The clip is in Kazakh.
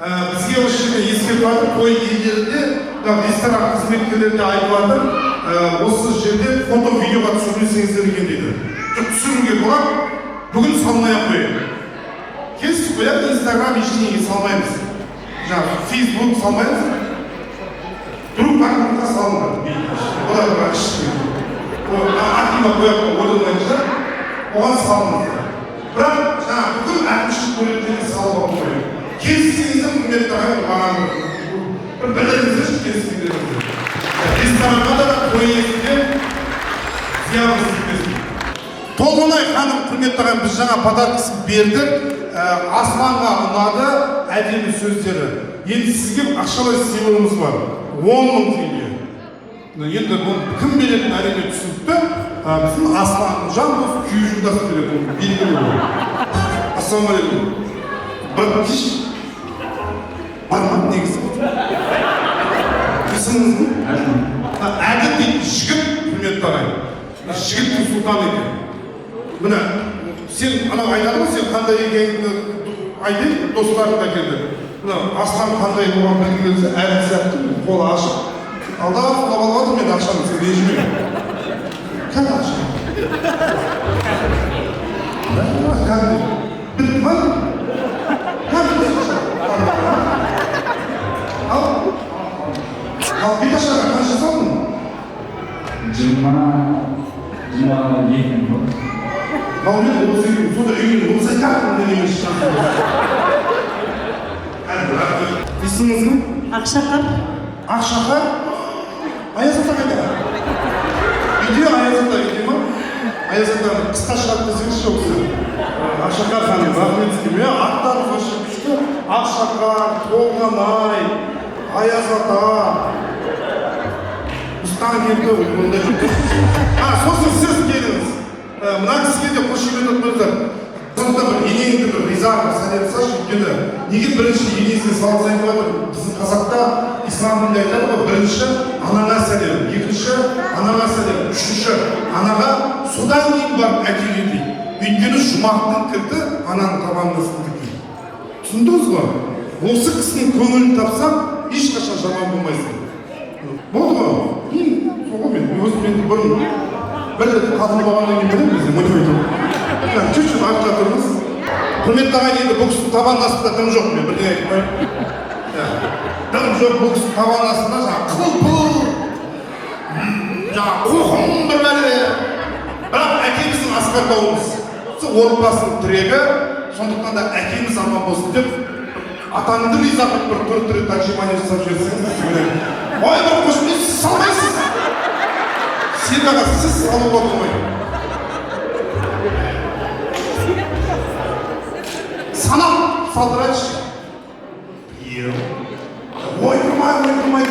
бізге осы жерде ескертіп жатыр, той иелерінде, ресторан қызметкерлері де айтып жатыр, осы жерде фото-видеоға түсірмесеңіздер екен дейді. Түсіруге болады, бүгін салмай-ақ қояйық. Кесіп қояйық, Инстаграм ештеңеге салмаймыз. Фейсбук салмаймыз. Друг аккаунтқа салынған. Олар ештеңе. Артыма қояқ ойламайынша, оған салынады. Бірақ бүкіл әкімшілік бөлімдерге салып алып қояйық. Келіссеңіздер құрметті ағайын, маған бір білдіріңіздерші келіссеңіздер. Ресторанға да той иесінде зиянымыз типпесін. Толғанай ханым, құрметті ағайын, біз жаңа подаркасын бердік. Асманға ұнады әдемі сөздері. Енді сізге ақшалай сыйлығымыз бар. 10 мың теңге. Енді кім беретін әрине түсінікті. Біздің Асман Жандос күй жолдас береді. Белгілі болды. Ассалаумағалейкум. Бір кеш бармақ негізі. Есіңіз не? Әділ дейді, жігіт құрметті ағайын. Жігіттің сұлтаны екен. Міне, сен анау айтады ма, сен қандай екеніңді айтайын, достарың да келді. Аслан қандай болған білгі келсе, әділ сияқты қолы ашық. Алдағы құлап алғадым мен ақшаны, сен режимең. Кәді ақша? Кәді? Білді ма? Кәді ақша? Ал бет ашаға қанша салдың? Жиырма 2 мың. Мағымен осы үйін, сонда үйін, осы айтақын деген шыққан. Есіңіз не? Ақшақар. Ақшақар? Аязата қайда? Үйде Аязата үйде ма? Аязата қысқа шығады десеңіз жоқсы. Ақшақар ханым, рахмет сізге. Аттарыңыз өші күшті. Ақшақар, Толғанай, Аязата. Ұстан келді, мұнда жүрді. Сосын сіз келіңіз. Мына кісіге де қошемет өтмеңіздер. Сонда бір енеңді бір ризағын сәлем салшы, өйткені неге бірінші енесіне салғыз айтып жатыр? Біздің қазақта ислам дінінде айтады ғой, бірінші анаңа сәлем, екінші анаға сәлем, үшінші анаға, содан кейін барып әкеге дейді. Өйткені жұмақтың кірді ананың табанына дейді. Түсіндіңіз ғой? Осы кісінің көңілін тапсам, ешқашан жаман болмайсың. Болды ғой? Соғы мен өзім бұрын бір қатын болғаннан кейін білем бізде мотиватор. Чуть-чуть артқа тұрыңыз. Құрметті ағайын, енді бұл кісінің табанның астында дым жоқ, мен бірден айтып қояйын. Дым жоқ, бұл кісінің табанның астында қыл-пыл, қоқым бір бәле. Бірақ әкеміздің асқардауымыз. Сол отбасының тірегі, сондықтан да әкеміз аман болсын деп, атаңды риза қылып бір төрт отжимание жасап жіберсеңіз, ой, бір қошемет сіз салмайсыз. Сенаға сіз салуға болмайды. Санап салдырайыншы. Ойпырмай,